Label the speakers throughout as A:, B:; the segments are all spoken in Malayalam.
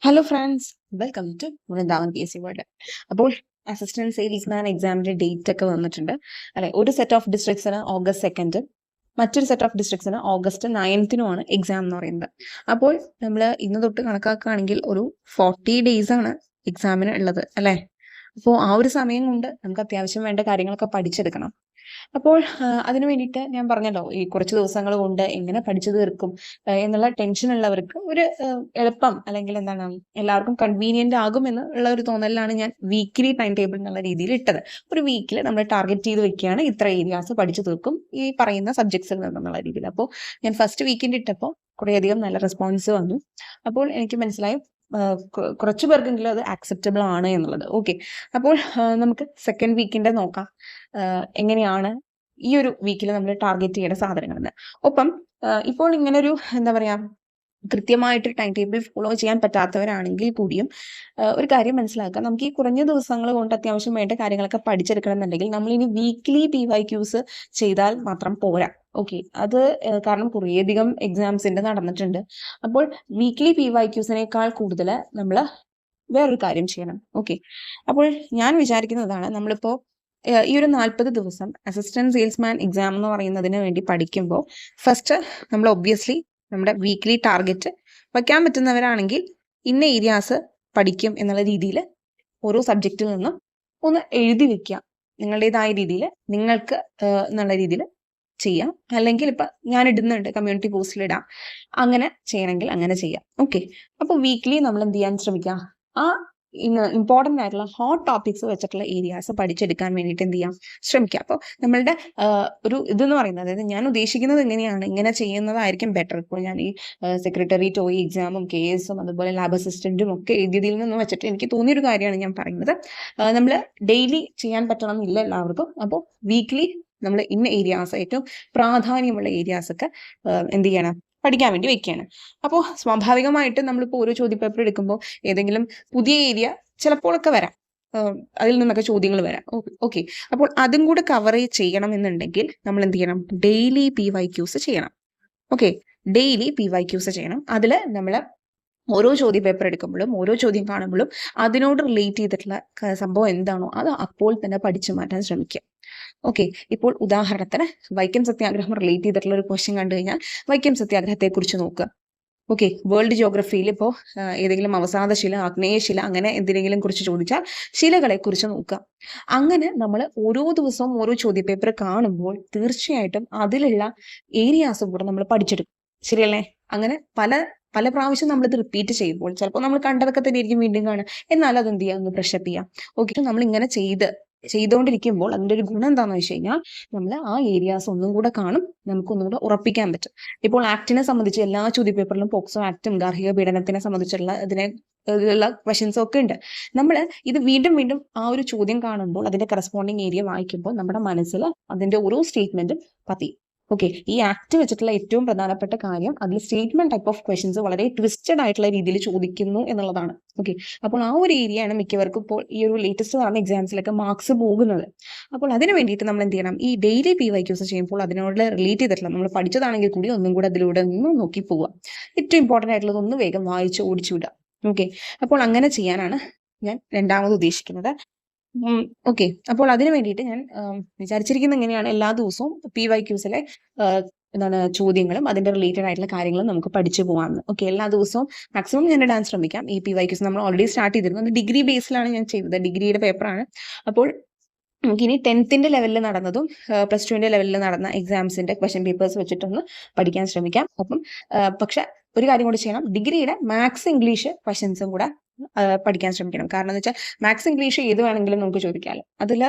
A: Hello friends, welcome to Vrindavan P S C world. അപ്പോൾ അസിസ്റ്റന്റ് സെയിൽസ്മാൻ എക്സാമിന്റെ ഡേറ്റ് ഒക്കെ വന്നിട്ടുണ്ട് അല്ലെ. ഒരു സെറ്റ് ഓഫ് ഡിസ്ട്രിക്ട്സിന് August 2, മറ്റൊരു സെറ്റ് ഓഫ് ഡിസ്ട്രിക്ട്സിന് August 9 എക്സാം എന്ന് പറയുന്നത്. അപ്പോൾ നമ്മൾ ഇന്ന് തൊട്ട് കണക്കാക്കുകയാണെങ്കിൽ ഒരു 40 days ആണ് എക്സാമിന് ഉള്ളത് അല്ലെ. അപ്പോൾ ആ ഒരു സമയം കൊണ്ട് നമുക്ക് അത്യാവശ്യം വേണ്ട കാര്യങ്ങളൊക്കെ പഠിച്ചെടുക്കണം. അപ്പോൾ അതിന് വേണ്ടിയിട്ട് ഞാൻ പറഞ്ഞല്ലോ, ഈ കുറച്ച് ദിവസങ്ങൾ കൊണ്ട് എങ്ങനെ പഠിച്ചു തീർക്കും എന്നുള്ള ടെൻഷൻ ഉള്ളവർക്ക് ഒരു എളുപ്പം, അല്ലെങ്കിൽ എന്താണ് എല്ലാവർക്കും കൺവീനിയന്റ് ആകും എന്നുള്ള ഒരു തോന്നലിലാണ് ഞാൻ വീക്കിലി ടൈം ടേബിൾ എന്നുള്ള രീതിയിൽ ഇട്ടത്. ഒരു വീക്കിൽ നമ്മൾ ടാർഗറ്റ് ചെയ്ത് വെക്കുകയാണ്, ഇത്ര ഏരിയാസ് പഠിച്ചു തീർക്കും ഈ പറയുന്ന സബ്ജക്ട്സിൽ നിന്നുള്ള രീതിയിൽ. അപ്പോൾ ഞാൻ ഫസ്റ്റ് വീക്കിൻ്റെ ഇട്ടപ്പോൾ കുറേയധികം നല്ല റെസ്പോൺസ് വന്നു. അപ്പോൾ എനിക്ക് മനസ്സിലായി കുറച്ചു പേർക്കെങ്കിലും അത് ആക്സെപ്റ്റബിൾ ആണ് എന്നുള്ളത്. ഓക്കെ, അപ്പോൾ നമുക്ക് സെക്കൻഡ് വീക്കിന്റെ നോക്കാം എങ്ങനെയാണ് ഈ ഒരു വീക്കിൽ നമ്മൾ ടാർഗറ്റ് ചെയ്യേണ്ട സാധനങ്ങളെന്ന്. ഒപ്പം ഇപ്പോൾ ഇങ്ങനൊരു എന്താ പറയാ കൃത്യമായിട്ട് ടൈം ടേബിൾ ഫോളോ ചെയ്യാൻ പറ്റാത്തവരാണെങ്കിൽ കൂടിയും ഒരു കാര്യം മനസ്സിലാക്കുക, നമുക്ക് ഈ കുറഞ്ഞ ദിവസങ്ങൾ കൊണ്ട് അത്യാവശ്യം വേണ്ട കാര്യങ്ങളൊക്കെ പഠിച്ചെടുക്കണം എന്നുണ്ടെങ്കിൽ നമ്മൾ ഇനി വീക്ക്ലി PYQs ചെയ്താൽ മാത്രം പോരാ. ഓക്കെ, അത് കാരണം കുറേയധികം എക്സാംസിന്റെ നടന്നിട്ടുണ്ട്. അപ്പോൾ വീക്ക്ലി PYQസിനേക്കാൾ കൂടുതൽ നമ്മൾ വേറൊരു കാര്യം ചെയ്യണം. ഓക്കെ, അപ്പോൾ ഞാൻ വിചാരിക്കുന്നതാണ്, നമ്മളിപ്പോ ഈ ഒരു 40 ദിവസം അസിസ്റ്റന്റ് സെയിൽസ്മാൻ എക്സാം എന്ന് പറയുന്നതിന് വേണ്ടി പഠിക്കുമ്പോൾ ഫസ്റ്റ് നമ്മൾ ഒബ്വിയസ്ലി നമ്മുടെ വീക്ക്ലി ടാർഗറ്റ് വയ്ക്കാൻ പറ്റുന്നവരാണെങ്കിൽ ഇന്ന ഏരിയാസ് പഠിക്കും എന്നുള്ള രീതിയിൽ ഓരോ സബ്ജക്റ്റിൽ നിന്നും ഒന്ന് എഴുതി വെക്കുക. നിങ്ങളുടേതായ രീതിയിൽ നിങ്ങൾക്ക് എന്നുള്ള രീതിയിൽ ചെയ്യാം. അല്ലെങ്കിൽ ഇപ്പം ഞാൻ ഇടുന്നുണ്ട്, കമ്മ്യൂണിറ്റി പോസ്റ്റിൽ ഇടാം, അങ്ങനെ ചെയ്യണമെങ്കിൽ അങ്ങനെ ചെയ്യാം. ഓക്കെ, അപ്പോൾ വീക്ക്ലി നമ്മൾ എന്ത് ചെയ്യാൻ ശ്രമിക്കാം, ആ ഇമ്പോർട്ടൻ്റ് ആയിട്ടുള്ള ഹോട്ട് ടോപ്പിക്സ് വെച്ചിട്ടുള്ള ഏരിയാസ് പഠിച്ചെടുക്കാൻ വേണ്ടിയിട്ട് എന്ത് ചെയ്യാം, ശ്രമിക്കാം. അപ്പോൾ നമ്മളുടെ ഒരു ഇതെന്ന് പറയുന്നത്, അതായത് ഞാൻ ഉദ്ദേശിക്കുന്നത് എങ്ങനെയാണ്, ഇങ്ങനെ ചെയ്യുന്നതായിരിക്കും ബെറ്റർ. ഇപ്പോൾ ഞാൻ ഈ സെക്രട്ടറി ടോയ് എക്സാമും KS അതുപോലെ ലാബ് അസിസ്റ്റന്റും ഒക്കെ എഴുതിയതിൽ നിന്ന് വെച്ചിട്ട് എനിക്ക് തോന്നിയൊരു കാര്യമാണ് ഞാൻ പറയുന്നത്. നമ്മൾ ഡെയിലി ചെയ്യാൻ പറ്റണം എന്നില്ല എല്ലാവർക്കും. അപ്പോൾ വീക്ക്ലി നമ്മൾ ഇന്ന ഏരിയാസ്, ഏറ്റവും പ്രാധാന്യമുള്ള ഏരിയാസ് ഒക്കെ എന്ത് ചെയ്യണം, പഠിക്കാൻ വേണ്ടി വെക്കുകയാണ്. അപ്പോൾ സ്വാഭാവികമായിട്ട് നമ്മളിപ്പോൾ ഓരോ ചോദ്യപേപ്പർ എടുക്കുമ്പോൾ ഏതെങ്കിലും പുതിയ ഏരിയ ചിലപ്പോഴൊക്കെ വരാം, അതിൽ നിന്നൊക്കെ ചോദ്യങ്ങൾ വരാം. ഓക്കെ, അപ്പോൾ അതും കൂടെ കവർ ചെയ്യണം എന്നുണ്ടെങ്കിൽ നമ്മൾ എന്ത് ചെയ്യണം, ഡെയിലി PYQs ചെയ്യണം. ഓക്കെ, ഡെയിലി PYQs ചെയ്യണം. അതിൽ നമ്മൾ ഓരോ ചോദ്യപേപ്പർ എടുക്കുമ്പോഴും ഓരോ ചോദ്യം കാണുമ്പോഴും അതിനോട് റിലേറ്റ് ചെയ്തിട്ടുള്ള സംഭവം എന്താണോ അത് അപ്പോൾ തന്നെ പഠിച്ചു മാറ്റാൻ ശ്രമിക്കുക. ഓക്കെ, ഇപ്പോൾ ഉദാഹരണത്തിന് വൈക്കം സത്യാഗ്രഹം റിലേറ്റ് ചെയ്തിട്ടുള്ള ഒരു ക്വസ്റ്റ്യൻ കണ്ടു കഴിഞ്ഞാൽ വൈക്കം സത്യാഗ്രഹത്തെ കുറിച്ച് നോക്കുക. ഓക്കെ, വേൾഡ് ജിയോഗ്രഫിയിൽ ഇപ്പോൾ ഏതെങ്കിലും അവസാദശില, ആഗ്നേയശില, അങ്ങനെ എന്തിനെങ്കിലും കുറിച്ച് ചോദിച്ചാൽ ശിലകളെ കുറിച്ച് നോക്കുക. അങ്ങനെ നമ്മൾ ഓരോ ദിവസവും ഓരോ ചോദ്യപേപ്പർ കാണുമ്പോൾ തീർച്ചയായിട്ടും അതിലുള്ള ഏരിയാസും കൂടെ നമ്മൾ പഠിച്ചെടുക്കും. ശരിയല്ലേ? അങ്ങനെ പല പല പ്രാവശ്യം നമ്മളിത് റിപ്പീറ്റ് ചെയ്യുമ്പോൾ ചിലപ്പോൾ നമ്മൾ കണ്ടതൊക്കെ തന്നെ ആയിരിക്കും വീണ്ടും കാണുക. എന്നാലും അതെന്ത് ചെയ്യാം, ഒന്ന് ബ്രഷപ്പ് ചെയ്യാം. ഓക്കെ, നമ്മൾ ഇങ്ങനെ ചെയ്തുകൊണ്ടിരിക്കുമ്പോൾ അതിൻ്റെ ഒരു ഗുണം എന്താണെന്ന് വെച്ച് കഴിഞ്ഞാൽ നമ്മൾ ആ ഏരിയാസ് ഒന്നും കൂടെ കാണും, നമുക്കൊന്നും കൂടെ ഉറപ്പിക്കാൻ പറ്റും. ഇപ്പോൾ ആക്ടിനെ സംബന്ധിച്ച് എല്ലാ ചോദ്യപേപ്പറിലും പോക്സോ ആക്ടും ഗാർഹിക പീഡനത്തിനെ സംബന്ധിച്ചുള്ള ഇതിലുള്ള ക്വസ്റ്റ്യൻസും ഒക്കെ ഉണ്ട്. നമ്മൾ ഇത് വീണ്ടും വീണ്ടും ആ ഒരു ചോദ്യം കാണുമ്പോൾ അതിന്റെ കറസ്പോണ്ടിങ് ഏരിയ വായിക്കുമ്പോൾ നമ്മുടെ മനസ്സിൽ അതിന്റെ ഓരോ സ്റ്റേറ്റ്മെന്റും പതി. ഓക്കെ, ഈ ആക്ട് വെച്ചിട്ടുള്ള ഏറ്റവും പ്രധാനപ്പെട്ട കാര്യം അതിൽ സ്റ്റേറ്റ്മെന്റ് ടൈപ്പ് ഓഫ് ക്വസ്റ്റ്യൻസ് വളരെ ട്വിസ്റ്റഡ് ആയിട്ടുള്ള രീതിയിൽ ചോദിക്കുന്നു എന്നുള്ളതാണ്. ഓക്കെ, അപ്പോൾ ആ ഒരു ഏരിയയാണ് മിക്കവർക്കും ഇപ്പോൾ ഈ ഒരു ലേറ്റസ്റ്റ് നടന്ന എക്സാംസിലൊക്കെ മാർക്സ് പോകുന്നത്. അപ്പോൾ അതിന് വേണ്ടിയിട്ട് നമ്മൾ എന്ത് ചെയ്യണം, ഈ ഡെയിലി PYQs ചെയ്യുമ്പോൾ അതിനോട് റിലേറ്റ് ചെയ്തിട്ടുള്ള നമ്മൾ പഠിച്ചതാണെങ്കിൽ കൂടി ഒന്നും കൂടെ അതിലൂടെ ഒന്ന് നോക്കി പോവുക. ഏറ്റവും ഇമ്പോർട്ടൻ്റ് ആയിട്ടുള്ളത് ഒന്ന് വേഗം വായിച്ച് ഓടിച്ചു വിടുക. ഓക്കെ, അപ്പോൾ അങ്ങനെ ചെയ്യാനാണ് ഞാൻ രണ്ടാമത് ഉദ്ദേശിക്കുന്നത്. ഓക്കെ, അപ്പോൾ അതിന് വേണ്ടിയിട്ട് ഞാൻ വിചാരിച്ചിരിക്കുന്നത് എങ്ങനെയാണ്, എല്ലാ ദിവസവും PYQസിലെ എന്താണ് ചോദ്യങ്ങളും അതിന്റെ റിലേറ്റഡ് ആയിട്ടുള്ള കാര്യങ്ങളും നമുക്ക് പഠിച്ചു പോകാമെന്ന്. ഓക്കെ, എല്ലാ ദിവസവും മാക്സിമം ഞാൻ ഇടാൻ ശ്രമിക്കാം. ഈ PYQs നമ്മൾ ഓൾറെഡി സ്റ്റാർട്ട് ചെയ്തിരുന്നു, അത് ഡിഗ്രി ബേസിലാണ് ഞാൻ ചെയ്തത്, ഡിഗ്രിയുടെ പേപ്പറാണ്. അപ്പോൾ നമുക്കിനി 10th ലെവലിൽ നടന്നതും +2 ലെവലിൽ നടന്ന എക്സാംസിന്റെ ക്വസ്റ്റ്യൻ പേപ്പേഴ്സ് വെച്ചിട്ടൊന്ന് പഠിക്കാൻ ശ്രമിക്കാം. ഒപ്പം പക്ഷെ ഒരു കാര്യം കൂടി ചെയ്യണം, ഡിഗ്രിയുടെ മാത്സ് ഇംഗ്ലീഷ് ക്വസ്റ്റ്യൻസും കൂടെ പഠിക്കാൻ ശ്രമിക്കണം. കാരണം എന്ന് വെച്ചാൽ മാത്സ് ഇംഗ്ലീഷ് ഏത് വേണമെങ്കിലും നമുക്ക് ചോദിക്കാമല്ലോ, അതിൽ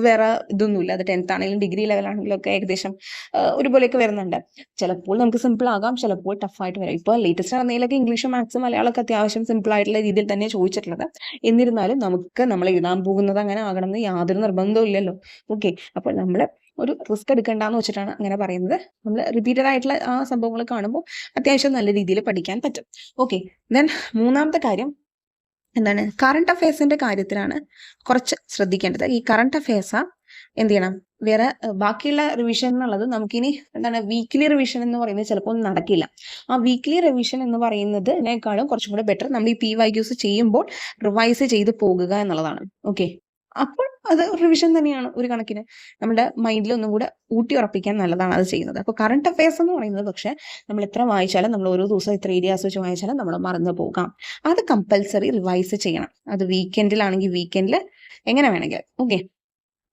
A: വേറെ ഇതൊന്നുമില്ല. അത് 10th ആണെങ്കിലും ഡിഗ്രി ലെവലാണെങ്കിലും ഒക്കെ ഏകദേശം ഒരുപോലെയൊക്കെ വരുന്നുണ്ട്. ചിലപ്പോൾ നമുക്ക് സിമ്പിൾ ആകാം, ചിലപ്പോൾ ടഫായിട്ട് വരാം. ഇപ്പോൾ ലേറ്റസ്റ്റ് ആണെങ്കിലൊക്കെ ഇംഗ്ലീഷും മാത്സും മലയാളമൊക്കെ അത്യാവശ്യം സിമ്പിൾ ആയിട്ടുള്ള രീതിയിൽ തന്നെ ചോദിച്ചിട്ടുള്ളത്. എന്നിരുന്നാലും നമുക്ക് നമ്മൾ എഴുതാൻ പോകുന്നത് അങ്ങനെ ആകണമെന്ന് യാതൊരു നിർബന്ധവും ഇല്ലല്ലോ. ഓക്കെ, അപ്പോൾ നമ്മൾ ഒരു റിസ്ക് എടുക്കേണ്ടെന്ന് വെച്ചിട്ടാണ് അങ്ങനെ പറയുന്നത്. നമ്മൾ റിപ്പീറ്റഡ് ആയിട്ടുള്ള ആ സംഭവങ്ങൾ കാണുമ്പോൾ അത്യാവശ്യം നല്ല രീതിയിൽ പഠിക്കാൻ പറ്റും. ഓക്കെ, ദെൻ മൂന്നാമത്തെ കാര്യം എന്താണ്, കറണ്ട് അഫയേഴ്സിന്റെ കാര്യത്തിലാണ് കുറച്ച് ശ്രദ്ധിക്കേണ്ടത്. ഈ കറണ്ട് അഫയേഴ്സ് എന്ത് ചെയ്യണം, വേറെ ബാക്കിയുള്ള റിവിഷൻ എന്നുള്ളത് നമുക്കിനി എന്താണ് വീക്ക്ലി റിവിഷൻ എന്ന് പറയുന്നത് ചിലപ്പോൾ നടക്കില്ല. ആ വീക്ക്ലി റിവിഷൻ എന്ന് പറയുന്നതിനേക്കാളും കുറച്ചും കൂടെ ബെറ്റർ നമ്മൾ ഈ PYQs ചെയ്യുമ്പോൾ റിവൈസ് ചെയ്ത് പോകുക എന്നുള്ളതാണ്. ഓക്കെ, അപ്പോൾ അത് റിവിഷൻ തന്നെയാണ് ഒരു കണക്കിന്. നമ്മുടെ മൈൻഡിൽ ഒന്നും കൂടെ ഊട്ടി ഉറപ്പിക്കാൻ നല്ലതാണ് അത് ചെയ്യുന്നത്. അപ്പോൾ കറണ്ട് അഫയേഴ്സ് എന്ന് പറയുന്നത് പക്ഷേ നമ്മൾ എത്ര വായിച്ചാലും, നമ്മൾ ഓരോ ദിവസം എത്ര ഏരിയാസ് വെച്ച് വായിച്ചാലും നമ്മൾ മറന്നു പോകാം. അത് കമ്പൽസറി റിവൈസ് ചെയ്യണം. അത് വീക്കെൻഡിലാണെങ്കിൽ വീക്കെൻഡിൽ എങ്ങനെ വേണമെങ്കിൽ ഓക്കെ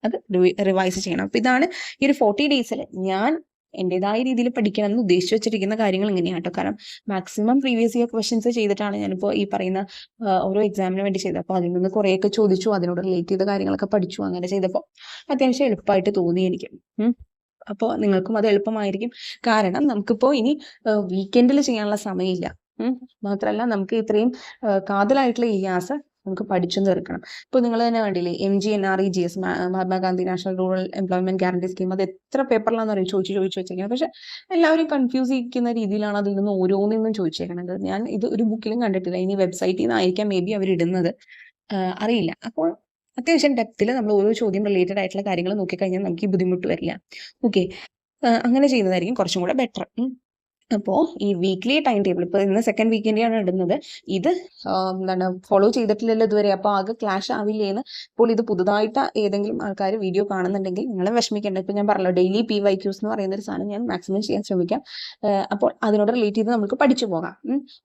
A: അത് റിവൈസ് ചെയ്യണം. അപ്പൊ ഇതാണ് ഈ ഒരു 40 ഡേയ്സിൽ ഞാൻ എൻ്റെതായ രീതിയിൽ പഠിക്കണം എന്ന് ഉദ്ദേശിച്ചു വെച്ചിരിക്കുന്ന കാര്യങ്ങൾ ഇങ്ങനെയാണ് കേട്ടോ. കാരണം മാക്സിമം പ്രീവിയസ് ഇയർ ക്വസ്റ്റ്യൻസ് ചെയ്തിട്ടാണ് ഞാനിപ്പോൾ ഈ പറയുന്ന ഓരോ എക്സാമിന് വേണ്ടി ചെയ്തത്. അപ്പോൾ അതിൽ നിന്ന് കുറേയൊക്കെ ചോദിച്ചു, അതിനോട് റിലേറ്റ് ചെയ്ത കാര്യങ്ങളൊക്കെ പഠിച്ചു. അങ്ങനെ ചെയ്തപ്പോൾ അത്യാവശ്യം എളുപ്പമായിട്ട് തോന്നി എനിക്ക്. അപ്പോൾ നിങ്ങൾക്കും അത് എളുപ്പമായിരിക്കും. കാരണം നമുക്കിപ്പോൾ ഇനി വീക്കെൻഡിൽ ചെയ്യാനുള്ള സമയമില്ല. മാത്രമല്ല നമുക്ക് ഇത്രയും കാതലായിട്ടുള്ള ഏരിയാസ് നമുക്ക് പഠിച്ചു തീർക്കണം. ഇപ്പോൾ നിങ്ങൾ തന്നെ കണ്ടില്ലേ, MGNREGS, Mahatma Gandhi national rural employment guarantee scheme, അത് എത്ര പേപ്പറിലാണെന്ന് അറിയാം ചോദിച്ചു വെച്ചേക്കുന്നത്. പക്ഷെ എല്ലാവരും കൺഫ്യൂസ് ചെയ്യിക്കുന്ന രീതിയിലാണ് അതിൽ നിന്ന് ഓരോന്നിന്നും ചോദിച്ചേക്കണത്. ഞാൻ ഇത് ഒരു ബുക്കിലും കണ്ടിട്ടില്ല. ഇനി വെബ്സൈറ്റിൽ നിന്നായിരിക്കാം മേ ബി അവരിടുന്നത്, അറിയില്ല. അപ്പോൾ അത്യാവശ്യം ഡെപ്തിൽ നമ്മൾ ഓരോ ചോദ്യം റിലേറ്റഡ് ആയിട്ടുള്ള കാര്യങ്ങൾ നോക്കിക്കഴിഞ്ഞാൽ നമുക്ക് ഈ ബുദ്ധിമുട്ട് വരില്ല. ഓക്കെ, അങ്ങനെ ചെയ്യുന്നതായിരിക്കും കുറച്ചും കൂടെ ബെറ്റർ. അപ്പോൾ ഈ വീക്ക്ലി ടൈം ടേബിൾ ഇപ്പോൾ ഇന്ന് സെക്കൻഡ് വീക്കെൻഡിലാണ് ഇടുന്നത്. ഇത് എന്താണ് ഫോളോ ചെയ്തിട്ടില്ലല്ലോ ഇതുവരെ, അപ്പോൾ ആകെ ക്ലാഷ് ആവില്ലേന്ന്. ഇപ്പോൾ ഇത് പുതുതായിട്ട് ഏതെങ്കിലും ആൾക്കാർ വീഡിയോ കാണുന്നുണ്ടെങ്കിൽ നിങ്ങൾ വിഷമിക്കേണ്ട. ഇപ്പോൾ ഞാൻ പറഞ്ഞല്ലോ, ഡെയിലി PYQs എന്ന് പറയുന്ന ഒരു സാധനം ഞാൻ മാക്സിമം ചെയ്യാൻ ശ്രമിക്കാം. അപ്പോൾ അതിനോട് റിലേറ്റ് ചെയ്ത് നമുക്ക് പഠിച്ചു പോകാം.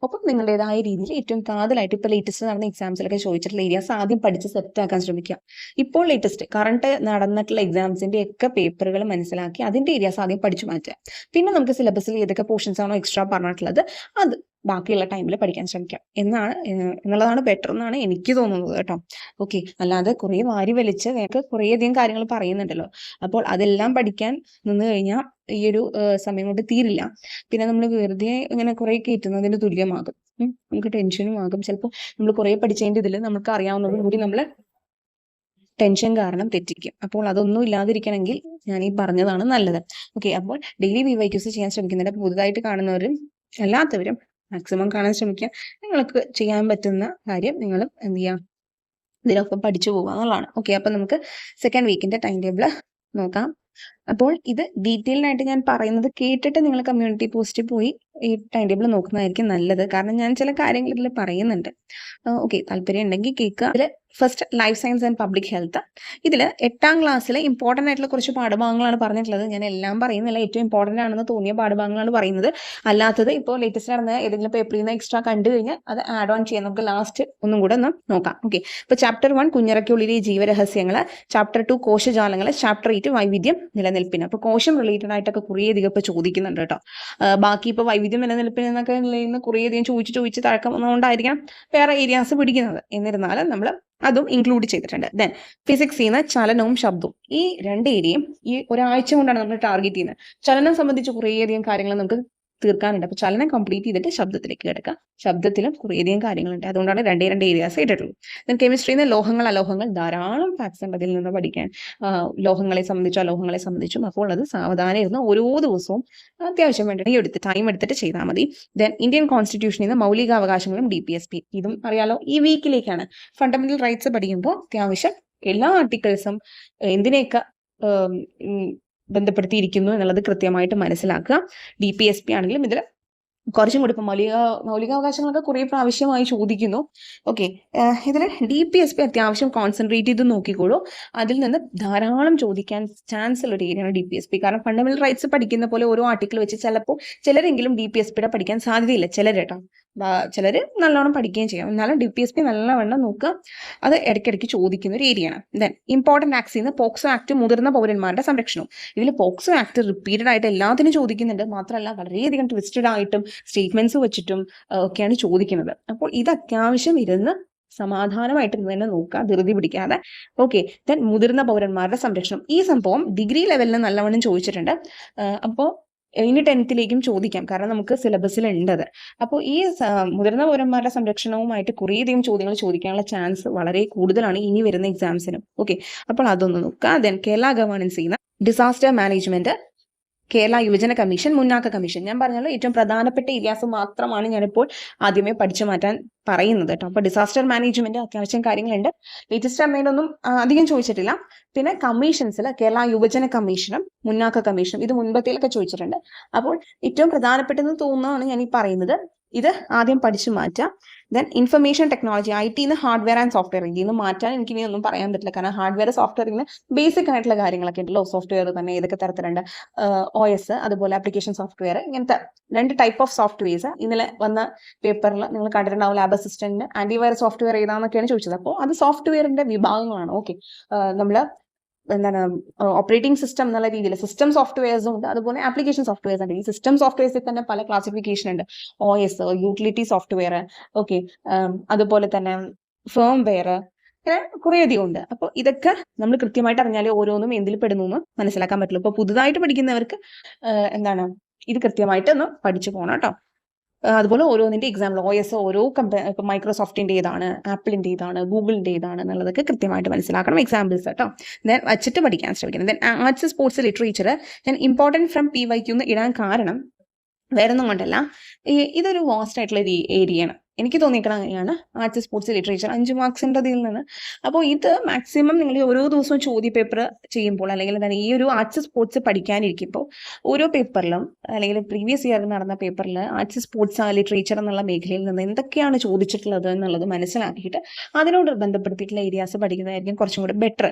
A: ഒപ്പം നിങ്ങളുടേതായ രീതിയിൽ ഏറ്റവും കാതലായിട്ട് ഇപ്പോൾ ലേറ്റസ്റ്റ് നടന്ന എക്സാംസിലൊക്കെ ചോദിച്ചിട്ടുള്ള ഏരിയാസ് ആദ്യം പഠിച്ച് സെറ്റ് ആക്കാൻ ശ്രമിക്കാം. ഇപ്പോൾ ലേറ്റസ്റ്റ് കറണ്ട് നടന്നിട്ടുള്ള എക്സാംസിന്റെ ഒക്കെ പേപ്പറുകൾ മനസ്സിലാക്കി അതിന്റെ ഏരിയാസ് ആദ്യം പഠിച്ചു മാറ്റുക. പിന്നെ നമുക്ക് സിലബസിൽ ഏതൊക്കെ പോർഷൻസ് ആണോ എക്സ്ട്രാ പറഞ്ഞിട്ടുള്ളത് അത് ബാക്കിയുള്ള ടൈമിൽ പഠിക്കാൻ ശ്രമിക്കാം എന്നുള്ളതാണ് ബെറ്റർ എന്നാണ് എനിക്ക് തോന്നുന്നത് കേട്ടോ. ഓക്കെ, അല്ലാതെ കുറേ വാരി വലിച്ച് വേറെ കുറേയധികം കാര്യങ്ങൾ പറയുന്നുണ്ടല്ലോ. അപ്പോൾ അതെല്ലാം പഠിക്കാൻ നിന്ന് കഴിഞ്ഞാൽ ഈ ഒരു സമയം കൊണ്ട് തീരില്ല. പിന്നെ നമ്മൾ വെറുതെ ഇങ്ങനെ കുറേ കയറ്റുന്നതിന് തുല്യമാകും. നമുക്ക് ടെൻഷനും ആകും. ചിലപ്പോൾ നമ്മൾ കുറേ പഠിച്ചതിൻ്റെ ഇതിൽ നമുക്ക് അറിയാവുന്നതും കൂടി നമ്മൾ ടെൻഷൻ കാരണം തെറ്റിക്കും. അപ്പോൾ അതൊന്നും ഇല്ലാതിരിക്കണമെങ്കിൽ ഞാൻ ഈ പറഞ്ഞതാണ് നല്ലത്. ഓക്കെ, അപ്പോൾ ഡെയിലി PYQs ചെയ്യാൻ ശ്രമിക്കുന്നുണ്ട്. പുതുതായിട്ട് കാണുന്നവരും അല്ലാത്തവരും മാക്സിമം കാണാൻ ശ്രമിക്കുക. നിങ്ങൾക്ക് ചെയ്യാൻ പറ്റുന്ന കാര്യം നിങ്ങൾ എന്ത് ചെയ്യുക, ഇതിലൊപ്പം പഠിച്ചു പോകുക എന്നുള്ളതാണ്. ഓക്കെ, അപ്പം നമുക്ക് സെക്കൻഡ് വീക്കിന്റെ ടൈം ടേബിൾ നോക്കാം. അപ്പോൾ ഇത് ഡീറ്റെയിൽഡായിട്ട് ഞാൻ പറയുന്നത് കേട്ടിട്ട് നിങ്ങൾ കമ്മ്യൂണിറ്റി പോസ്റ്റിൽ പോയി ഈ ടൈം ടേബിൾ നോക്കുന്നതായിരിക്കും നല്ലത്. കാരണം ഞാൻ ചില കാര്യങ്ങൾ ഇതിൽ പറയുന്നുണ്ട്. ഓക്കെ, താല്പര്യം ഉണ്ടെങ്കിൽ കേൾക്കുക. ഇതിൽ first life science and public health. ഇതിൽ 8ാം ക്ലാസ്സിലെ ഇമ്പോർട്ടൻ്റ് ആയിട്ടുള്ള കുറച്ച് പാഠഭാഗങ്ങളാണ് പറഞ്ഞിട്ടുള്ളത്. ഞാൻ എല്ലാം പറയുന്നില്ല, ഏറ്റവും ഇമ്പോർട്ടൻ്റ് ആണെന്ന് തോന്നിയ പാഠഭാഗങ്ങളാണ് പറയുന്നത്. അല്ലാത്തത് ഇപ്പോൾ ലേറ്റസ്റ്റ് നടന്ന ഏതെങ്കിലും പേപ്പറിൽ നിന്ന് എക്സ്ട്രാ കണ്ടു കഴിഞ്ഞാൽ അത് ആഡ് ഓൺ ചെയ്യാം. നമുക്ക് ലാസ്റ്റ് ഒന്നും കൂടെ ഒന്ന് നോക്കാം. ഓക്കെ, ഇപ്പോൾ ചാപ്റ്റർ 1 കുഞ്ഞിറയ്ക്കുള്ളിലെ ജീവരഹസ്യങ്ങൾ, ചാപ്റ്റർ 2 കോശജാലങ്ങൾ, ചാപ്റ്റർ 8 വൈവിധ്യം നിലനിൽപ്പിന്. അപ്പോൾ കോശം റിലേറ്റഡ് ആയിട്ടൊക്കെ കുറേയധികം ഇപ്പോൾ ചോദിക്കുന്നുണ്ട് കേട്ടോ. ബാക്കി ഇപ്പോൾ വൈവിധ്യം നിലനിൽപ്പിന് എന്നൊക്കെ നിന്ന് കുറേയധികം ചോദിച്ച് തഴക്കം വന്നുകൊണ്ടായിരിക്കാം വേറെ ഏരിയാസ് പിടിക്കുന്നത്. എന്നിരുന്നാലും നമ്മൾ അതും ഇൻക്ലൂഡ് ചെയ്തിട്ടുണ്ട്. ദെൻ ഫിസിക്സിൽ നിന്ന് ചലനവും ശബ്ദവും, ഈ രണ്ട് ഏരിയയും ഈ ഒരാഴ്ച കൊണ്ടാണ് നമ്മൾ ടാർഗറ്റ് ചെയ്യുന്നത്. ചലനം സംബന്ധിച്ച് കുറേയധികം കാര്യങ്ങൾ നമുക്ക് തീർക്കാനുണ്ട്. അപ്പോൾ ചലനം കംപ്ലീറ്റ് ചെയ്തിട്ട് ശബ്ദത്തിലേക്ക് കിടക്കുക. ശബ്ദത്തിലും കുറേയധികം കാര്യങ്ങളുണ്ട്. അതുകൊണ്ടാണ് രണ്ടേ ഏരിയാസ് ഇട്ടിട്ടുള്ളൂ. ദെൻ കെമിസ്ട്രിയിൽ നിന്ന് ലോഹങ്ങൾ അലോഹങ്ങൾ, ധാരാളം ഫാക്ട്സ് ഉണ്ട് അതിൽ നിന്ന് പഠിക്കാൻ. ലോഹങ്ങളെ സംബന്ധിച്ചും അലോഹങ്ങളെ സംബന്ധിച്ചും. അപ്പോൾ അത് സാവധാനം ഇരുന്ന് ഓരോ ദിവസവും അത്യാവശ്യം വേണ്ടി ടൈം എടുത്തിട്ട് ചെയ്താൽ മതി. ദെൻ ഇന്ത്യൻ കോൺസ്റ്റിറ്റ്യൂഷനിൽ നിന്ന് മൗലികാവകാശങ്ങളും DPSP, ഇതും അറിയാലോ ഈ വീക്കിലേക്കാണ്. ഫണ്ടമെന്റൽ റൈറ്റ്സ് പഠിക്കുമ്പോൾ അത്യാവശ്യം എല്ലാ ആർട്ടിക്കിൾസും എന്തിനെയൊക്കെ ബന്ധപ്പെടുത്തിയിരിക്കുന്നു എന്നുള്ളത് കൃത്യമായിട്ട് മനസ്സിലാക്കുക. DPSP ആണെങ്കിലും ഇതിൽ കുറച്ചും കൂടി ഇപ്പം മൗലികാവകാശങ്ങളൊക്കെ കുറേ പ്രാവശ്യമായി ചോദിക്കുന്നു. ഓക്കെ, ഇതിൽ DPSP അത്യാവശ്യം കോൺസെൻട്രേറ്റ് ചെയ്ത് നോക്കിക്കോളൂ. അതിൽ നിന്ന് ധാരാളം ചോദിക്കാൻ ചാൻസ് ഉള്ള ഒരു ഏരിയയാണ് DPSP. കാരണം ഫണ്ടമെന്റൽ റൈറ്റ്സ് പഠിക്കുന്ന പോലെ ഓരോ ആർട്ടിക്കിൾ വെച്ച് ചിലപ്പോൾ ചിലരെങ്കിലും DPSPയുടെ പഠിക്കാൻ സാധ്യതയില്ല. ചിലരേട്ടോ, ചിലർ നല്ലോണം പഠിക്കുകയും ചെയ്യാം. എന്നാലും DPSP നല്ലവണ്ണം നോക്കുക. അത് ഇടയ്ക്കിടയ്ക്ക് ചോദിക്കുന്ന ഒരു ഏരിയയാണ്. ദെൻ ഇമ്പോർട്ടൻറ്റ് ആക്ട്സിൽ നിന്ന് പോക്സോ ആക്ട്, മുതിർന്ന പൗരന്മാരുടെ സംരക്ഷണവും. ഇതിൽ പോക്സോ ആക്ട് റിപ്പീറ്റഡ് ആയിട്ട് എല്ലാത്തിനും ചോദിക്കുന്നുണ്ട്. മാത്രമല്ല വളരെയധികം ട്വിസ്റ്റഡ് ആയിട്ടും സ്റ്റേറ്റ്മെന്റ്സ് വെച്ചിട്ടും ഒക്കെയാണ് ചോദിക്കുന്നത്. അപ്പോൾ ഇത് അത്യാവശ്യം ഇരുന്ന് സമാധാനമായിട്ട് തന്നെ നോക്കുക, ധൃതി പിടിക്കാതെ. ഓക്കെ, ദെൻ മുതിർന്ന പൗരന്മാരുടെ സംരക്ഷണം, ഈ സംഭവം ഡിഗ്രി ലെവലിൽ നല്ലവണ്ണം ചോദിച്ചിട്ടുണ്ട്. അപ്പോൾ ഇനി 10th ചോദിക്കാം, കാരണം നമുക്ക് സിലബസിൽ ഉണ്ടത്. അപ്പോൾ ഈ മുതിർന്ന പൗരന്മാരുടെ സംരക്ഷണവുമായിട്ട് കുറേയധികം ചോദ്യങ്ങൾ ചോദിക്കാനുള്ള ചാൻസ് വളരെ കൂടുതലാണ് ഇനി വരുന്ന എക്സാംസിനും. ഓക്കെ, അപ്പോൾ അതൊന്ന് നോക്കുക. ദെൻ കേരള ഗവേണൻസ് ചെയ്യുന്ന ഡിസാസ്റ്റർ മാനേജ്മെന്റ്, കേരള യുവജന കമ്മീഷൻ, മുന്നാക്ക കമ്മീഷൻ. ഞാൻ പറഞ്ഞല്ലോ ഏറ്റവും പ്രധാനപ്പെട്ട ഏരിയാസ് മാത്രമാണ് ഞാനിപ്പോൾ ആദ്യമേ പഠിച്ചു മാറ്റാൻ പറയുന്നത് കേട്ടോ. അപ്പോൾ ഡിസാസ്റ്റർ മാനേജ്മെന്റ് അത്യാവശ്യം കാര്യങ്ങളുണ്ട്. ലേറ്റസ്റ്റ് അമ്മയിലൊന്നും അധികം ചോദിച്ചിട്ടില്ല. പിന്നെ കമ്മീഷൻസിൽ കേരള യുവജന കമ്മീഷനും മുന്നാക്ക കമ്മീഷനും ഇത് മുൻപത്തേലൊക്കെ ചോദിച്ചിട്ടുണ്ട്. അപ്പോൾ ഏറ്റവും പ്രധാനപ്പെട്ടെന്ന് തോന്നുന്നതാണ് ഞാൻ ഈ പറയുന്നത്. ഇത് ആദ്യം പഠിച്ചു മാറ്റാം. Then information technology, IT hardware and software. ഇതിൽ നിന്ന് മാറ്റാൻ എനിക്ക് ഇനി ഒന്നും പറയാൻ പറ്റില്ല. കാരണം ഹാർഡ്വെയർ സോഫ്റ്റ്വെയറിന് ബേസിക് ആയിട്ടുള്ള കാര്യങ്ങളൊക്കെ ഉണ്ടല്ലോ. സോഫ്റ്റ്വെയർ തന്നെ ഏതൊക്കെ തരത്തിലുണ്ട്, OS, അതുപോലെ ആപ്ലിക്കേഷൻ സോഫ്റ്റ്വെയർ, ഇങ്ങനത്തെ 2 ടൈപ്പ് ഓഫ് സോഫ്റ്റ്വെയർസ് ഇന്നലെ വന്ന പേപ്പറിൽ നിങ്ങൾ കണ്ടിട്ടുണ്ടാവും. ലാബ് അസിസ്റ്റന്റ് ആന്റിവൈറസ് സോഫ്റ്റ്വെയർ ഏതാന്നൊക്കെയാണ് ചോദിച്ചത്. അപ്പോൾ അത് സോഫ്റ്റ്വെയറിന്റെ വിഭാഗങ്ങളാണ്. ഓക്കെ, നമ്മൾ എന്താണ് ഓപ്പറേറ്റിംഗ് സിസ്റ്റം എന്നുള്ള രീതിയിൽ സിസ്റ്റം സോഫ്റ്റ്വെയർസും ഉണ്ട്, അതുപോലെ ആപ്ലിക്കേഷൻ സോഫ്റ്റ്വെയർസ് ഉണ്ട്. ഈ സിസ്റ്റം സോഫ്റ്റ്വെയർസിൽ തന്നെ പല ക്ലാസിഫിക്കേഷൻ ഉണ്ട്. OS, യൂട്ടിലിറ്റി സോഫ്റ്റ്വെയർ, ഓക്കെ, അതുപോലെ തന്നെ ഫേംവെയർ, അങ്ങനെ കുറേ അധികം ഉണ്ട്. അപ്പോൾ ഇതൊക്കെ നമ്മൾ കൃത്യമായിട്ട് അറിഞ്ഞാലേ ഓരോന്നും എന്തിൽ പെടുന്നു എന്ന് മനസ്സിലാക്കാൻ പറ്റുള്ളൂ. ഇപ്പോൾ പുതുതായിട്ട് പഠിക്കുന്നവർക്ക് എന്താണ് ഇത് കൃത്യമായിട്ട് ഒന്ന് പഠിച്ചു പോകണം കേട്ടോ. അതുപോലെ ഓരോന്നിന്റെ എക്സാമ്പിൾ OS ഓരോ ഇപ്പൊ മൈക്രോസോഫ്റ്റിന്റെ ഏതാണ്, ആപ്പിളിന്റെ ഏതാണ്, ഗൂഗിളിന്റെ ഏതാണ് എന്നുള്ളതൊക്കെ കൃത്യമായിട്ട് മനസ്സിലാക്കണം. എക്സാമ്പിൾസ് കേട്ടോ. ദെൻ വച്ചിട്ട് പഠിക്കാൻ ശ്രമിക്കണം. ദെൻ ആർട്സ്, സ്പോർട്സ്, ലിറ്ററേച്ചർ ഞാൻ ഇമ്പോർട്ടൻറ്റ് ഫ്രം PYQ എന്ന് ഇടാൻ കാരണം വേറെ ഒന്നും കൊണ്ടല്ല, ഇതൊരു വാസ്റ്റ് ആയിട്ടുള്ള ഒരു ഏരിയയാണ്. എനിക്ക് തോന്നിക്കണം അങ്ങനെയാണ്. ആർട്സ്, സ്പോർട്സ്, ലിറ്ററേച്ചർ 5 മാർക്സിൻ്റെ ഇതിൽ നിന്ന്. അപ്പോൾ ഇത് മാക്സിമം നിങ്ങൾ ഓരോ ദിവസവും ചോദ്യ പേപ്പർ ചെയ്യുമ്പോൾ, അല്ലെങ്കിൽ എന്താണ് ഈ ഒരു ആർട്സ് സ്പോർട്സ് പഠിക്കാനിരിക്കുമ്പോൾ ഓരോ പേപ്പറിലും, അല്ലെങ്കിൽ പ്രീവിയസ് ഇയർ നടന്ന പേപ്പറിൽ ആർട്സ്, സ്പോർട്സ്, ലിറ്ററേച്ചർ എന്നുള്ള മേഖലയിൽ നിന്ന് എന്തൊക്കെയാണ് ചോദിച്ചിട്ടുള്ളത് എന്നുള്ളത് മനസ്സിലാക്കിയിട്ട് അതിനോട് ബന്ധപ്പെടുത്തിയിട്ടുള്ള ഏരിയാസ് പഠിക്കുന്നതായിരിക്കും കുറച്ചും കൂടെ ബെറ്റർ.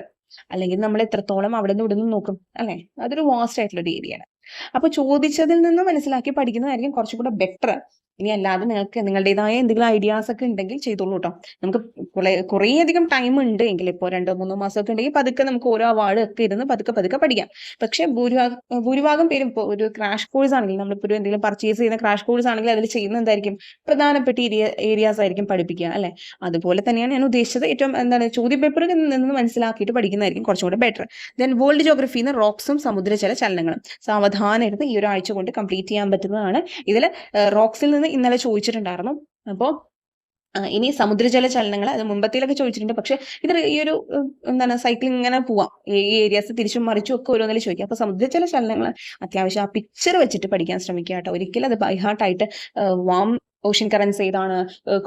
A: അല്ലെങ്കിൽ നമ്മൾ എത്രത്തോളം അവിടെ നിന്ന് ഇവിടെ നിന്ന് നോക്കും അല്ലേ, അതൊരു വാസ്റ്റ് ആയിട്ടുള്ള ഒരു ഏരിയയാണ്. അപ്പൊ ചോദിച്ചതിൽ നിന്ന് മനസ്സിലാക്കി പഠിക്കുന്നതായിരിക്കും കുറച്ചും കൂടെ ബെറ്റർ. ഇനി അല്ലാതെ നിങ്ങൾക്ക് നിങ്ങളുടേതായ എന്തെങ്കിലും ഐഡിയാസ് ഒക്കെ ഉണ്ടെങ്കിൽ ചെയ്തോളൂ കേട്ടോ. നമുക്ക് കുറേ അധികം ടൈം ഉണ്ട് എങ്കിൽ, ഇപ്പോൾ 2-3 മാസമൊക്കെ ഉണ്ടെങ്കിൽ പതുക്കെ നമുക്ക് ഓരോ അവാർഡ് ഒക്കെ ഇരുന്ന് പതുക്കെ പഠിക്കാം. പക്ഷെ ഭൂരിഭാഗം പേരും ഇപ്പോൾ ഒരു ക്രാഷ് കോഴ്സ് ആണെങ്കിൽ, നമ്മളിപ്പോൾ ഒരു എന്തെങ്കിലും പർച്ചേസ് ചെയ്യുന്ന ക്രാഷ് കോഴ്സ് ആണെങ്കിൽ അതിൽ ചെയ്യുന്ന എന്തായിരിക്കും, പ്രധാനപ്പെട്ട ഏരിയാസ് ആയിരിക്കും പഠിപ്പിക്കുക അല്ലെ. അതുപോലെ തന്നെയാണ് ഞാൻ ഉദ്ദേശിച്ചത്. ഏറ്റവും എന്താണ് ചോദ്യ പേപ്പറിൽ നിന്ന് മനസ്സിലാക്കിയിട്ട് പഠിക്കുന്നതായിരിക്കും കുറച്ചും കൂടെ ബെറ്റർ. ദെൻ വേൾഡ് ജോഗ്രഫിന്ന് റോക്സും സമുദ്രജല ചലനങ്ങളും സാവധാനം ഇരുന്ന് ഈ ഒരാഴ്ച കൊണ്ട് കംപ്ലീറ്റ് ചെയ്യാൻ പറ്റുന്നതാണ്. ഇതിൽ റോക്സിൽ നിന്ന് ഇന്നലെ ചോദിച്ചിട്ടുണ്ടായിരുന്നു. അപ്പോൾ ഇനി സമുദ്രജല ചലനങ്ങൾ അത് മുമ്പത്തേലൊക്കെ ചോദിച്ചിട്ടുണ്ട്. പക്ഷെ ഇത് ഈ ഒരു എന്താണ് സൈക്ലിംഗ് ഇങ്ങനെ പോവാം, ഈ ഏരിയാസ് തിരിച്ചും മറിച്ചും ഒക്കെ ഓരോന്നിലും ചോദിക്കാം. അപ്പൊ സമുദ്രജല ചലനങ്ങൾ അത്യാവശ്യം ആ പിക്ചർ വെച്ചിട്ട് പഠിക്കാൻ ശ്രമിക്കുക കേട്ടോ. ഒരിക്കലും അത് ബൈഹാർട്ടായിട്ട് വാം ഓഷ്യൻ കറൻസ് ഏതാണ്,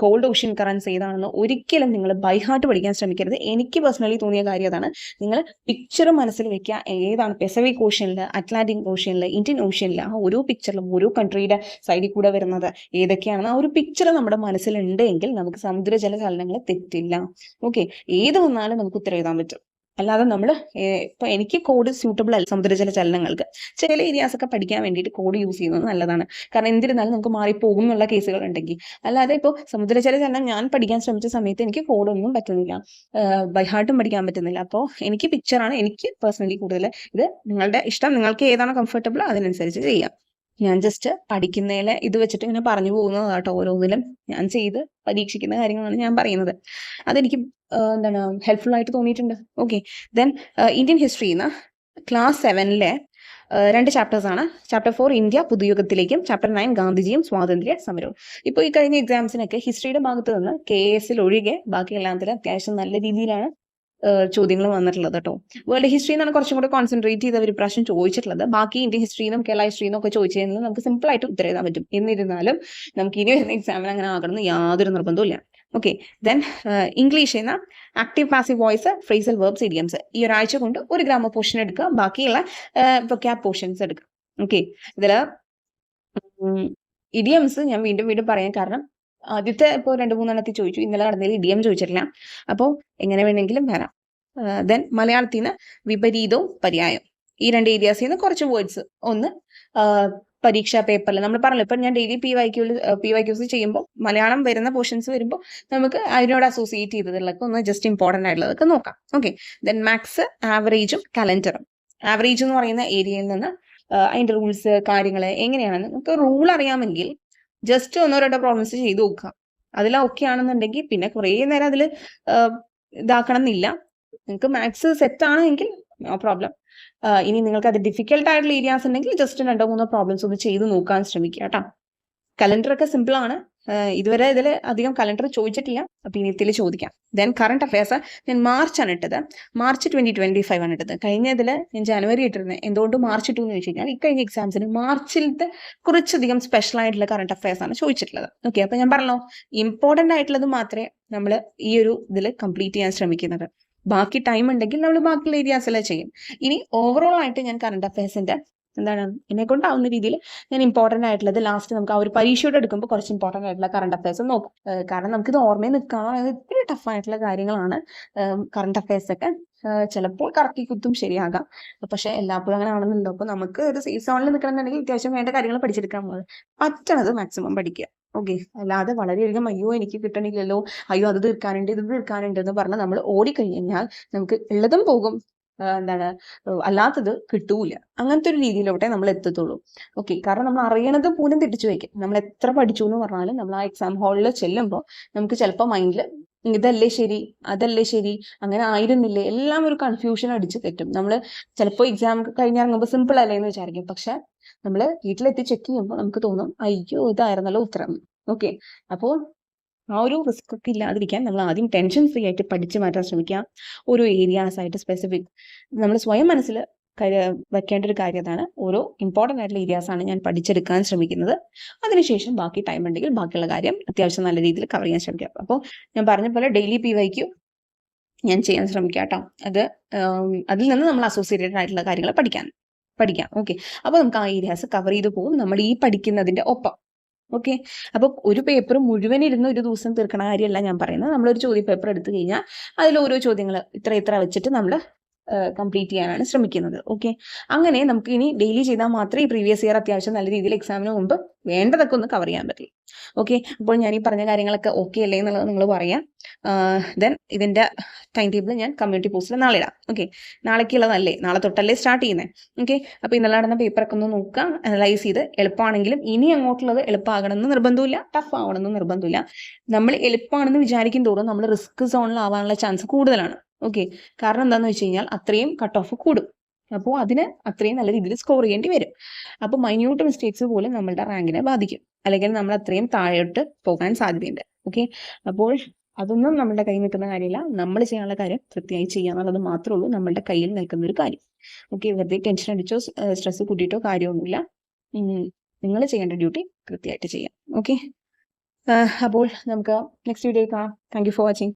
A: കോൾഡ് ഓഷ്യൻ കറൻസ് ഏതാണെന്ന് ഒരിക്കലും നിങ്ങൾ ബൈഹാർട്ട് പഠിക്കാൻ ശ്രമിക്കരുത്. എനിക്ക് പേഴ്സണലി തോന്നിയ കാര്യം അതാണ്. നിങ്ങൾ പിക്ചർ മനസ്സിൽ വെക്കുക. ഏതാണ് പെസഫിക് ഓഷ്യനിൽ, അറ്റ്ലാന്റിക് ഓഷ്യനിൽ, ഇന്ത്യൻ ഓഷ്യനിൽ, ആ ഓരോ പിക്ചറിലും ഓരോ കൺട്രിയുടെ സൈഡിൽ കൂടെ വരുന്നത് ഏതൊക്കെയാണെന്ന് ആ ഒരു പിക്ചർ നമ്മുടെ മനസ്സിലുണ്ട് എങ്കിൽ നമുക്ക് സമുദ്രജല ചലനങ്ങൾ തെറ്റില്ല. ഓക്കെ, ഏത് വന്നാലും നമുക്ക് ഉത്തരം എഴുതാൻ പറ്റും. അല്ലാതെ നമ്മൾ ഇപ്പൊ എനിക്ക് കോഡ് സ്യൂട്ടബിൾ അല്ല സമുദ്രജല ചലനങ്ങൾക്ക്. ചില ഏരിയാസ് ഒക്കെ പഠിക്കാൻ വേണ്ടിയിട്ട് കോഡ് യൂസ് ചെയ്യുന്നത് നല്ലതാണ്. കാരണം എന്തിരുന്നാലും നമുക്ക് മാറിപ്പോകും എന്നുള്ള കേസുകൾ ഉണ്ടെങ്കിൽ. അല്ലാതെ ഇപ്പോൾ സമുദ്രജല ചലനം ഞാൻ പഠിക്കാൻ ശ്രമിച്ച സമയത്ത് എനിക്ക് കോഡൊന്നും പറ്റുന്നില്ല, ബൈഹാർട്ടും പഠിക്കാൻ പറ്റുന്നില്ല. അപ്പോൾ എനിക്ക് പിക്ചറാണ് എനിക്ക് പേഴ്സണലി കൂടുതൽ. ഇത് നിങ്ങളുടെ ഇഷ്ടം, നിങ്ങൾക്ക് ഏതാണ് കംഫർട്ടബിൾ അതിനനുസരിച്ച് ചെയ്യാം. ഞാൻ ജസ്റ്റ് പഠിക്കുന്നതിലെ ഇത് വെച്ചിട്ട് ഇങ്ങനെ പറഞ്ഞു പോകുന്നതാട്ടോ. ഓരോന്നിലും ഞാൻ ചെയ്ത് പരീക്ഷിക്കുന്ന കാര്യങ്ങളാണ് ഞാൻ പറയുന്നത്. അതെനിക്ക് എന്താണ് ഹെൽപ്ഫുൾ ആയിട്ട് തോന്നിയിട്ടുണ്ട്. ഓക്കെ, ദെൻ ഇന്ത്യൻ ഹിസ്റ്ററിന്ന് ക്ലാസ് 7-ലെ 2 ചാപ്റ്റേഴ്സാണ്. ചാപ്റ്റർ 4 ഇന്ത്യ പുതുയുഗത്തിലേക്കും, ചാപ്റ്റർ 9 ഗാന്ധിജിയും സ്വാതന്ത്ര്യ സമരവും. ഇപ്പോൾ ഈ കഴിഞ്ഞ എക്സാംസിനൊക്കെ ഹിസ്റ്ററിയുടെ ഭാഗത്ത് നിന്ന് KS ഒഴികെ ബാക്കി എല്ലാത്തിലും അത്യാവശ്യം നല്ല രീതിയിലാണ് ചോദ്യങ്ങൾ വന്നിട്ടുള്ളത് കേട്ടോ. വേൾഡ് ഹിസ്റ്ററി എന്നാണ് കുറച്ചും കൂടെ കോൺസെൻട്രേറ്റ് ചെയ്ത് അവർ പ്രാവശ്യം ചോദിച്ചിട്ടുള്ളത്. ബാക്കി ഇന്ത്യൻ ഹിസ്റ്ററിന്നും കേരള ഹിസ്റ്ററിന്നും ഒക്കെ ചോദിച്ചതിൽ നമുക്ക് സിമ്പിൾ ആയിട്ട് ഉത്തരം എഴുതാൻ പറ്റും. എന്നിരുന്നാലും നമുക്ക് ഇനി വരുന്ന എക്സാമിന് അങ്ങനെ ആകണമെന്ന് യാതൊരു നിർബന്ധവും ഇല്ല. ഓക്കെ, ദെൻ ഇംഗ്ലീഷ് എന്ന active passive voice, phrasal verbs, idioms ഈ ഒരാഴ്ച കൊണ്ട് ഒരു ഗ്രാമർ പോർഷൻ എടുക്കുക, ബാക്കിയുള്ള വൊക്കാബ് പോർഷൻസ് എടുക്കുക. ഓക്കെ, ഇതിൽ ഇഡിയംസ് ഞാൻ വീണ്ടും പറയാൻ കാരണം ആദ്യത്തെ ഇപ്പോൾ 2-3 എണ്ണത്തിൽ ചോദിച്ചു, ഇന്നലെ നടന്നതിൽ ഇഡിയം ചോദിച്ചിട്ടില്ല. അപ്പോൾ എങ്ങനെ വേണമെങ്കിലും വരാം. ദെൻ മലയാളത്തിൽ നിന്ന് വിപരീതവും പര്യായം, ഈ 2 ഏരിയാസിൽ നിന്ന് കുറച്ച് വേർഡ്സ് ഒന്ന് പരീക്ഷാ പേപ്പറിൽ നമ്മൾ പറഞ്ഞല്ലോ. ഇപ്പം ഞാൻ ഡെയിലി PYQs ചെയ്യുമ്പോൾ മലയാളം വരുന്ന പോർഷൻസ് വരുമ്പോൾ നമുക്ക് അതിനോട് അസോസിയേറ്റ് ചെയ്തതുള്ളതൊക്കെ ഒന്ന് ജസ്റ്റ് ഇമ്പോർട്ടൻ്റ് ആയിട്ടുള്ളതൊക്കെ നോക്കാം. ഓക്കെ, ദെൻ മാത്സ് ആവറേജും കലണ്ടറും. ആവറേജ് എന്ന് പറയുന്ന ഏരിയയിൽ നിന്ന് അതിൻ്റെ റൂൾസ് കാര്യങ്ങൾ എങ്ങനെയാണെന്ന് നമുക്ക് റൂൾ അറിയാമെങ്കിൽ ജസ്റ്റ് 1-2 പ്രോബ്ലംസ് ചെയ്ത് നോക്കുക. അതിൽ ഓക്കെ ആണെന്നുണ്ടെങ്കിൽ പിന്നെ കുറേ നേരം അതിൽ ഇതാക്കണം എന്നില്ല. നിങ്ങൾക്ക് മാത്സ് സെറ്റ് ആണെങ്കിൽ നോ പ്രോബ്ലം. ഇനി നിങ്ങൾക്ക് അത് ഡിഫിക്കൽട്ട് ആയിട്ടുള്ള ഏരിയാസ് ഉണ്ടെങ്കിൽ ജസ്റ്റ് 2-3 പ്രോബ്ലംസ് ഒന്ന് ചെയ്ത് നോക്കാൻ ശ്രമിക്കുക കേട്ടോ. കലണ്ടർ ഒക്കെ സിമ്പിൾ ആണ്. ഇതുവരെ ഇതിൽ അധികം കലണ്ടർ ചോദിച്ചിട്ടില്ല, അപ്പോൾ ഇനി ഇതിൽ ചോദിക്കാം. ദെൻ കറണ്ട് അഫയേഴ്സ് ഞാൻ മാർച്ചാണ് ഇട്ടത്, മാർച്ച് 2025 ആണ് ഇട്ടത്. കഴിഞ്ഞതിൽ ഞാൻ ജനുവരി ഇട്ടിരുന്നത്. എന്തുകൊണ്ട് മാർച്ച് ഇട്ടു എന്ന് ചോദിച്ചു കഴിഞ്ഞാൽ ഇക്കഴിഞ്ഞ എക്സാംസിന് മാർച്ചിലത്തെ കുറച്ചധികം സ്പെഷ്യൽ ആയിട്ടുള്ള കറണ്ട് അഫയേഴ്സ് ആണ് ചോദിച്ചിട്ടുള്ളത്. ഓക്കെ, അപ്പോൾ ഞാൻ പറഞ്ഞല്ലോ ഇമ്പോർട്ടൻ്റ് ആയിട്ടുള്ളത് മാത്രമേ നമ്മൾ ഈ ഒരു ഇതിൽ കംപ്ലീറ്റ് ചെയ്യാൻ ശ്രമിക്കുന്നത്. ബാക്കി ടൈം ഉണ്ടെങ്കിൽ നമ്മൾ ബാക്കിയുള്ള ഏരിയാസെല്ലാം ചെയ്യും. ഇനി ഓവറോൾ ആയിട്ട് ഞാൻ കറണ്ട് അഫയേഴ്സിന്റെ എന്താണ് എന്നെ കൊണ്ടാവുന്ന രീതിയിൽ ഞാൻ ഇമ്പോർട്ടൻ്റ് ആയിട്ടുള്ളത് ലാസ്റ്റ് നമുക്ക് ആ ഒരു പരീക്ഷയോടെ എടുക്കുമ്പോൾ കുറച്ച് ഇമ്പോർട്ടൻ്റ് ആയിട്ടുള്ള കറണ്ട് അഫയേഴ്സ് നോക്കും. കാരണം നമുക്കിത് ഓർമ്മയിൽ നിൽക്കാൻ ഇത്തിരി ടഫായിട്ടുള്ള കാര്യങ്ങളാണ് കറണ്ട് അഫയേഴ്സ് ഒക്കെ. ചിലപ്പോൾ കറക്കി കുത്തും ശരിയാകാം, പക്ഷെ എല്ലാപ്പോഴും അങ്ങനെ ആണെന്നുണ്ടോ. അപ്പോൾ നമുക്ക് ഒരു സേഫ് സോണിൽ നിൽക്കണമെന്നുണ്ടെങ്കിൽ അത്യാവശ്യം വേണ്ട കാര്യങ്ങൾ പഠിച്ചെടുക്കാൻ പോകുന്നത് പറ്റണത് മാക്സിമം പഠിക്കുക. ഓക്കെ, അല്ലാതെ വളരെയധികം അയ്യോ എനിക്ക് കിട്ടണില്ലല്ലോ, അയ്യോ അത് തീർക്കാനുണ്ട് ഇത് തീർക്കാനുണ്ട് എന്ന് പറഞ്ഞാൽ നമ്മൾ ഓടിക്കഴിഞ്ഞാൽ നമുക്ക് ഉള്ളതും പോകും, എന്താണ് അല്ലാത്തത് കിട്ടൂല. അങ്ങനത്തെ ഒരു രീതിയിലോട്ടെ നമ്മൾ എത്തത്തുള്ളൂ. ഓക്കെ, കാരണം നമ്മൾ അറിയണത് പോലും തെറ്റിച്ചു വയ്ക്കും. നമ്മൾ എത്ര പഠിച്ചു എന്ന് പറഞ്ഞാലും നമ്മൾ ആ എക്സാം ഹാളിൽ ചെല്ലുമ്പോൾ നമുക്ക് ചിലപ്പോൾ മൈൻഡിൽ ഇതല്ലേ ശരി അതല്ലേ ശരി അങ്ങനെ ആയിരുന്നില്ലേ എല്ലാം ഒരു കൺഫ്യൂഷൻ അടിച്ച് തെറ്റും. നമ്മൾ ചിലപ്പോൾ എക്സാം കഴിഞ്ഞിറങ്ങുമ്പോൾ സിമ്പിൾ അല്ലേ എന്ന് വിചാരിക്കും, പക്ഷെ നമ്മൾ വീട്ടിലെത്തി ചെക്ക് ചെയ്യുമ്പോൾ നമുക്ക് തോന്നും അയ്യോ ഇതായിരുന്നല്ലോ ഉത്തരം. ഓക്കെ, അപ്പോൾ ആ ഒരു റിസ്ക് ഒക്കെ ഇല്ലാതിരിക്കാൻ നമ്മൾ ആദ്യം ടെൻഷൻ ഫ്രീ ആയിട്ട് പഠിച്ചു മാറ്റാൻ ശ്രമിക്കുക. ഓരോ ഏരിയാസ് ആയിട്ട് സ്പെസിഫിക് നമ്മൾ സ്വയം മനസ്സിൽ വെക്കേണ്ട ഒരു കാര്യം അതാണ്. ഓരോ ഇമ്പോർട്ടൻ്റ് ആയിട്ടുള്ള ഏരിയാസ് ആണ് ഞാൻ പഠിച്ചെടുക്കാൻ ശ്രമിക്കുന്നത്. അതിനുശേഷം ബാക്കി ടൈം ഉണ്ടെങ്കിൽ ബാക്കിയുള്ള കാര്യം അത്യാവശ്യം നല്ല രീതിയിൽ കവർ ചെയ്യാൻ ശ്രമിക്കുക. അപ്പോൾ ഞാൻ പറഞ്ഞ പോലെ ഡെയിലി PYQ ഞാൻ ചെയ്യാൻ ശ്രമിക്കാം കേട്ടോ. അതിൽ നിന്ന് നമ്മൾ അസോസിയേറ്റഡ് ആയിട്ടുള്ള കാര്യങ്ങൾ പഠിക്കാം. ഓക്കെ, അപ്പോൾ നമുക്ക് ആ ഏരിയാസ് കവർ ചെയ്ത് പോകും നമ്മൾ ഈ പഠിക്കുന്നതിന്റെ ഒപ്പം. ഓക്കെ, അപ്പോൾ ഒരു പേപ്പർ മുഴുവൻ ഇരുന്ന് ഒരു ദിവസം തീർക്കണ കാര്യമല്ല ഞാൻ പറയുന്നത്. നമ്മളൊരു ചോദ്യ പേപ്പർ എടുത്തു കഴിഞ്ഞാൽ അതിൽ ഓരോ ചോദ്യങ്ങൾ ഇത്ര വെച്ചിട്ട് നമ്മൾ കംപ്ലീറ്റ് ചെയ്യാനാണ് ശ്രമിക്കുന്നത്. ഓക്കെ, അങ്ങനെ നമുക്ക് ഇനി ഡെയിലി ചെയ്താൽ മാത്രമേ ഈ പ്രീവിയസ് ഇയർ അത്യാവശ്യം നല്ല രീതിയിൽ എക്സാമിന് മുമ്പ് വേണ്ടതൊക്കെ ഒന്ന് കവർ ചെയ്യാൻ പറ്റുള്ളൂ. ഓക്കെ, അപ്പോൾ ഞാൻ ഈ പറഞ്ഞ കാര്യങ്ങളൊക്കെ ഓക്കെ അല്ലേ എന്നുള്ളത് നിങ്ങൾ പറയാം. ദെൻ ഇതിന്റെ ടൈം ടേബിൾ ഞാൻ കമ്മ്യൂണിറ്റി പോസ്റ്റിൽ നാളെ ഇടാം. ഓക്കെ, നാളേക്കുള്ളതല്ലേ, നാളെ തൊട്ടല്ലേ സ്റ്റാർട്ട് ചെയ്യുന്നത്. ഓക്കെ, അപ്പോൾ ഇന്നലെ നടന്ന പേപ്പറൊക്കെ ഒന്ന് നോക്കാം, അനലൈസ് ചെയ്ത് എളുപ്പമാണെങ്കിലും ഇനി അങ്ങോട്ടുള്ളത് എളുപ്പമാകണമെന്ന് നിർബന്ധമില്ല, ടഫ് ആവണമെന്ന് നിർബന്ധമില്ല. നമ്മൾ എളുപ്പമാണെന്ന് വിചാരിക്കും തോറും നമ്മൾ റിസ്ക് സോണിലാവാനുള്ള ചാൻസ് കൂടുതലാണ്. ഓക്കെ, കാരണം എന്താണെന്ന് വെച്ച് കഴിഞ്ഞാൽ അത്രയും കട്ട് ഓഫ് കൂടും. അപ്പോൾ അതിന് അത്രയും നല്ല രീതിയിൽ സ്കോർ ചെയ്യേണ്ടി വരും. അപ്പോൾ മൈന്യൂട്ട് മിസ്റ്റേക്സ് പോലും നമ്മളുടെ റാങ്കിനെ ബാധിക്കും, അല്ലെങ്കിൽ നമ്മൾ അത്രയും താഴോട്ട് പോകാൻ സാധ്യതയുണ്ട്. ഓക്കെ, അപ്പോൾ അതൊന്നും നമ്മളുടെ കയ്യിൽ നിൽക്കുന്ന കാര്യമില്ല. നമ്മൾ ചെയ്യാനുള്ള കാര്യം കൃത്യമായി ചെയ്യാന്നുള്ളത് മാത്രമേ ഉള്ളൂ നമ്മളുടെ കയ്യിൽ നിൽക്കുന്ന ഒരു കാര്യം. ഓക്കെ, വെറുതെ ടെൻഷൻ അടിച്ചോ സ്ട്രെസ് കൂട്ടിയിട്ടോ കാര്യമൊന്നുമില്ല. നിങ്ങൾ ചെയ്യേണ്ട ഡ്യൂട്ടി കൃത്യമായിട്ട് ചെയ്യാം. ഓക്കെ, അപ്പോൾ നമുക്ക് നെക്സ്റ്റ് വീഡിയോ കാണാം. Thank you for watching.